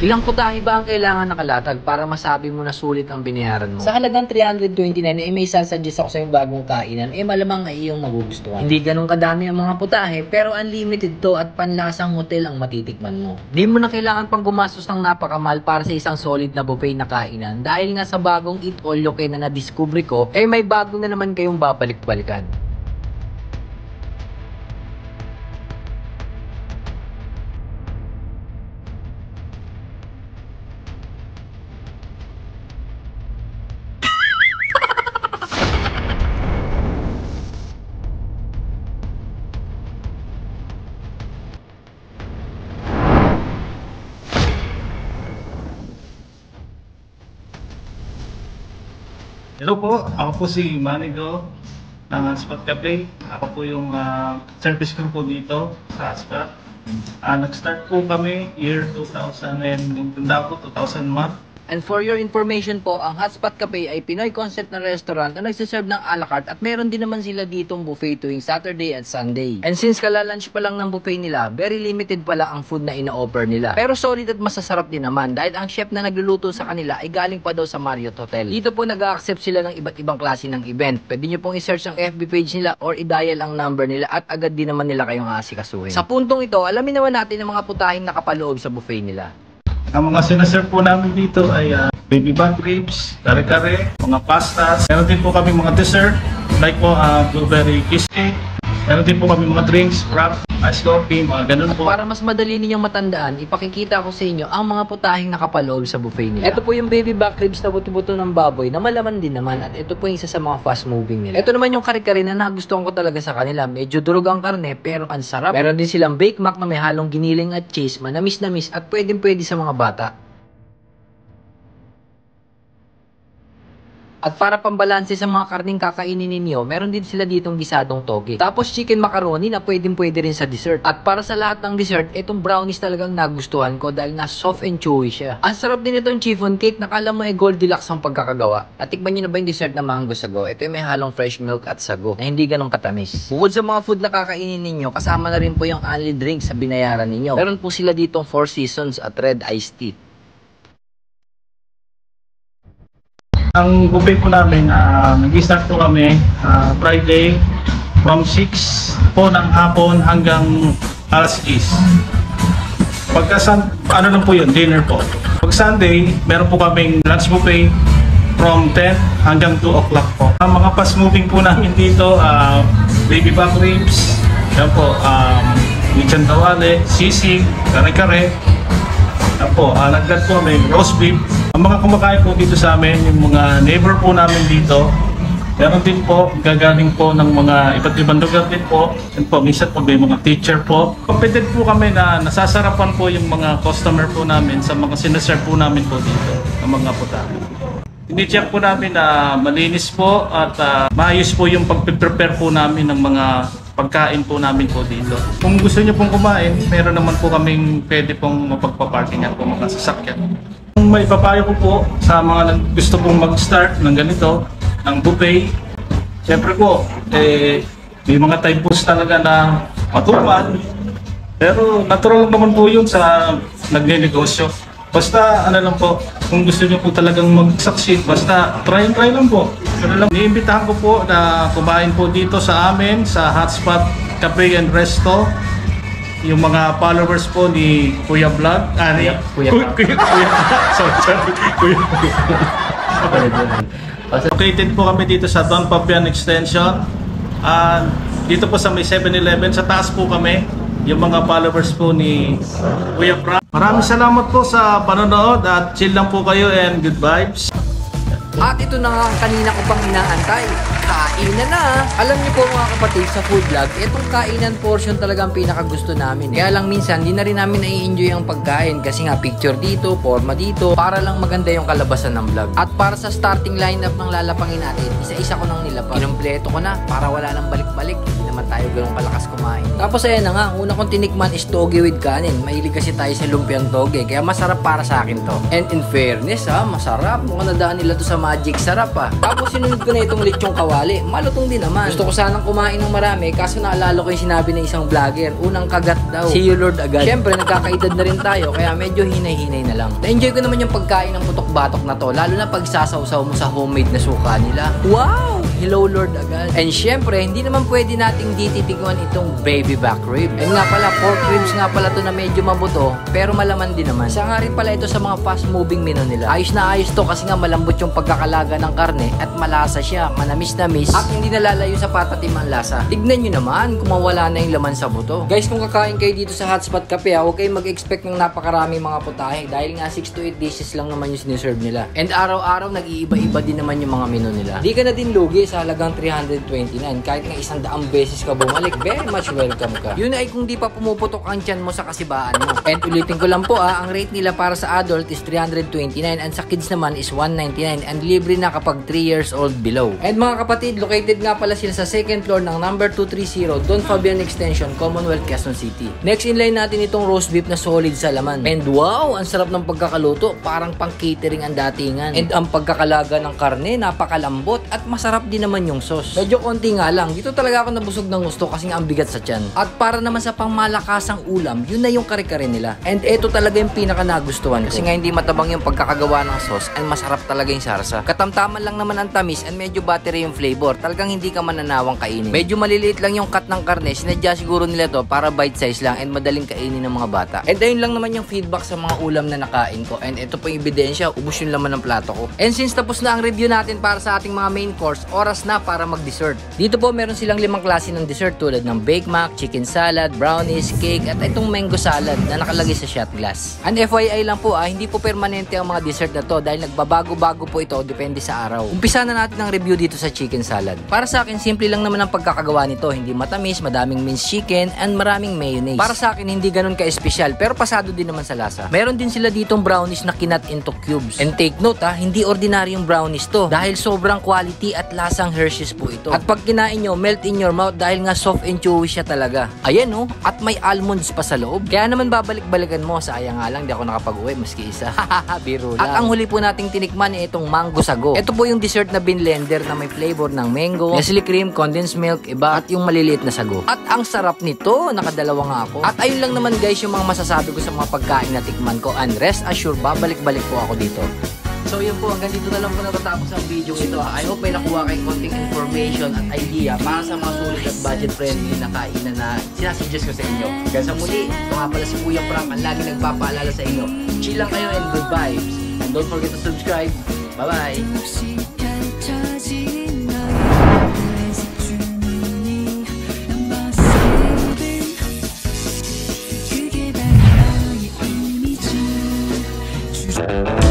Ilang putahe ba ang kailangan nakalatag para masabi mo na sulit ang binayaran mo? Sa halagang 329 may sasuggest ako sa yung bagong kainan, malamang ay iyong magugustuhan. Hindi ganun kadami ang mga putahe, pero unlimited to at panlasang hotel ang matitikman mo. Di mo na kailangan pang gumastos ng napakamahal para sa isang solid na buffet na kainan dahil nga sa bagong Eat All You Can na nadiscover ko, may bago na naman kayong babalik-balikan. Hello po, ako po si Manigo ng Hotspot Cafe. Ako po yung service crew po dito sa Hotspot. Nag-start po kami year 2000 and tanda po 2001. And for your information po, ang Hotspot Cafe ay Pinoy concept na restaurant na nagsiserve ng a la carte at meron din naman sila ditong buffet tuwing Saturday at Sunday. And since kala-lunch pa lang ng buffet nila, very limited pala ang food na ina-offer nila. Pero solid at masasarap din naman dahil ang chef na nagluluto sa kanila ay galing pa daw sa Marriott Hotel. Dito po nag-a-accept sila ng iba't ibang klase ng event. Pwede nyo pong i-search ang FB page nila or i-dial ang number nila at agad din naman nila kayong aasikasuhin. Sa puntong ito, alamin naman natin ang mga putaheng nakapaloob sa buffet nila. Ang mga sinaserve po namin dito ay baby back ribs, kare-kare, mga pastas. Meron din po kami mga dessert, like po blueberry cheesecake. Meron din po kami mga drinks, wrap, ice coffee, mga ganun po. Para mas madali ninyong matandaan, ipakikita ko sa inyo ang mga putaheng nakapaloob sa buffet nila. Ito po yung baby back ribs na buto-buto ng baboy na malaman din naman at ito po yung isa sa mga fast moving nila. Ito naman yung kare-kare na nagustuhan ko talaga sa kanila. Medyo durog ang karne pero ang sarap. Meron din silang bake mac na may halong giniling at cheese, manamis-namis at pwedeng-pwede sa mga bata. At para pambalanse sa mga karning kakainin ninyo, meron din sila ditong gisadong toge. Tapos chicken macaroni na pwedeng-pwede rin sa dessert. At para sa lahat ng dessert, itong brownies talagang nagustuhan ko dahil na soft and chewy siya. Ang sarap din itong chiffon cake na kala mo ay Goldilocks ang pagkakagawa. At tikman nyo na ba yung dessert na mango sago? Ito yung may halong fresh milk at sago na hindi ganong katamis. Bukod sa mga food na kakainin ninyo, kasama na rin po yung only drinks sa binayaran ninyo. Meron po sila ditong 4 seasons at red iced tea. Ang buffet po namin, nag-start po kami Friday from 6 po ng hapon hanggang alas 10. Pagka ano lang po yun, dinner po. Pag Sunday, meron po kaming lunch buffet from 10 hanggang 2 o'clock po. Ang mga fast moving po namin dito, baby back ribs, yan po, lechon tawale, sisig, kare-kare. Yan po, nagdat po may roast beef. Ang mga kumakain po dito sa amin, yung mga neighbor po namin dito, meron din po, gagaling po ng mga iba't ibang lugar din po. Yan po, minsan po may mga teacher po. Competent po kami na nasasarapan po yung mga customer po namin sa mga sinaserve po namin po dito, ang mga putahe. Tinicheck po namin na malinis po at maayos po yung pag-prepare po namin ng mga pagkain po namin po dito. Kung gusto niyo pong kumain, meron naman po kaming pwede pong mapagpaparkingan po mga sasakyan. Kung may papayo ko po sa mga gusto pong mag-start ng ganito, ng buffet, siyempre po, may mga typos talaga na matumal. Pero natural naman po yun sa nagne-negosyo. Basta ano lang po, kung gusto niyo po talagang mag-succeed, basta try lang po. Niimbitahan ko po na kumain po dito sa amin sa Hotspot Cafe and Resto. Yung mga followers po ni Kuya Vlog, Kuya Located po kami dito sa Don Papian Extension. Dito po sa may 7-Eleven, sa taas po kami. Yung mga followers po ni Kuya Frank. Maraming salamat po sa panonood at chill lang po kayo and good vibes. At ito na nga ang kanina ko pang inaantay. Kainan na! Alam niyo po mga kapatid sa food vlog, itong kainan portion talaga ang pinakagusto namin. Kaya lang minsan, di na rin namin nai-enjoy ang pagkain kasi nga picture dito, forma dito, para lang maganda yung kalabasan ng vlog. At para sa starting lineup ng lalapangin natin, isa-isa ko nang nilapag. Kinumpleto ko na para wala nang balik-balik. Hindi naman tayo ganun kalakas kumain. Tapos ayan na nga, una kong tinikman is toge with kanin. Mahilig kasi tayo sa lumpiang toge, kaya masarap para sa akin to. And in fairness masarap. Mukhang nadaan nila to sa magic sarap Tapos sinunod ko na itong lechong kawali. ugali, malutong din naman. Gusto ko sanang kumain ng marami, kaso naalala ko yung sinabi ng isang vlogger, unang kagat daw, see you Lord agad. Siyempre, nagkakaedad na rin tayo, kaya medyo hinay-hinay na lang. Na-enjoy ko naman yung pagkain ng putok-batok na to, lalo na pag sasawsaw mo sa homemade na suka nila. Wow! Hello Lord agad. And syempre, hindi naman pwede nating dititikman itong baby back rib. And nga pala, pork ribs nga pala to na medyo mabuto, pero malaman din naman. Isa nga rin pala ito sa mga fast moving menu nila. Ayos na ayos to kasi nga malambot yung pagkakalaga ng karne at malasa siya, manamis-namis at hindi nalalayo sa patatim ang lasa. Tignan nyo naman kung mawala na yung laman sa buto. Guys, kung kakain kayo dito sa Hotspot Cafe, huwag kayong mag-expect ng napakaraming mga putahe dahil nga 6 to 8 dishes lang naman yung siniserve nila. And araw-araw nag-iiba-iba din naman yung mga menu nila. Di ka na din lugi sa halagang 329 kahit nga 100 beses ka bumalik, very much welcome ka. Yun ay kung di pa pumuputok ang tiyan mo sa kasibaan mo. And ulitin ko lang po ang rate nila para sa adult is 329 and sa kids naman is 199 and libre na kapag 3 years old below. And mga kapatid, located nga pala sila sa second floor ng number 230 Don Fabian Extension, Commonwealth, Quezon City. Next in line natin itong roast beef na solid sa laman. And wow, ang sarap ng pagkakaluto, parang pang catering ang datingan. And ang pagkakalaga ng karne, napakalambot at masarap din naman yung sauce. Medyo konti nga lang, dito talaga ako nabusog ng gusto kasi nga ang bigat sa tiyan. At para naman sa pangmalakasang ulam, yun na yung kare-kare nila. And eto talaga yung pinaka nagustuhan ko. Kasi nga hindi matabang yung pagkakagawa ng sauce and masarap talaga yung sarsa. Katamtaman lang naman ang tamis and medyo buttery yung flavor. Talagang hindi ka mananawang kainin. Medyo maliliit lang yung cut ng karne, sinadya siguro nila to para bite size lang and madaling kainin ng mga bata. And ayun lang naman yung feedback sa mga ulam na nakain ko. And ito po yung ebidensya, ubos yung laman ng plato ko. And since tapos na ang review natin para sa ating mga main course, oras na para mag-dessert. Dito po meron silang 5 klase ng dessert tulad ng Bake Mac, chicken salad, brownies, cake at itong mango salad na nakalagay sa shot glass. And FYI lang po hindi po permanente ang mga dessert na to dahil nagbabago-bago po ito depende sa araw. Umpisa na natin ang review dito sa chicken salad. Para sa akin, simple lang naman ang pagkakagawa nito. Hindi matamis, madaming minced chicken and maraming mayonnaise. Para sa akin, hindi ganun ka-espesyal pero pasado din naman sa lasa. Meron din sila ditong brownies na kinat into cubes. And take note hindi ordinaryong brownies to dahil sobrang quality at lasang Hershey's po ito. At pag kinain nyo, melt in your mouth dahil nga soft and chewy siya talaga. Ayan at may almonds pa sa loob. Kaya naman babalik-balikan mo. Sayang nga lang, di ako nakapag-uwi maski isa. Biro lang. At ang huli po nating tinikman itong mango sago. Ito po yung dessert na binlender na may flavor ng mango, Nestle cream, condensed milk, iba at yung maliliit na sago. At ang sarap nito, nakadalawa nga ako. At ayun lang naman guys yung mga masasabi ko sa mga pagkain na tikman ko. And rest assured, babalik-balik po ako dito. So yun po, hanggang dito na lang po natatapos ang video ito. I hope may nakuha kayong konting information at idea para sa mga sulit at budget friendly na kainan na sinasuggest ko sa inyo. Kaya sa muli, ito nga pala si Kuya Frank ang lagi nagpapaalala sa inyo. Chill lang kayo and good vibes. And don't forget to subscribe. Bye-bye! Thank you.